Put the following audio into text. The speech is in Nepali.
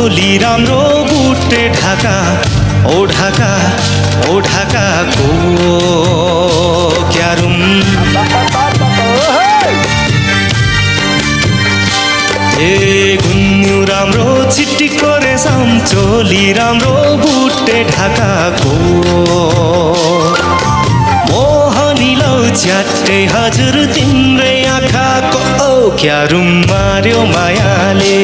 चोली राम्रो बुटे ढाका ओ ढाका को क्यारुम ए गुन्नु राम्रो चिट्टीको रेशम चोली राम्रो बुटे ढाका को मोहनी लौ च्याट्टै हजुर तिम्रै आँखाको ओ क्यारुम मार्यो मायाले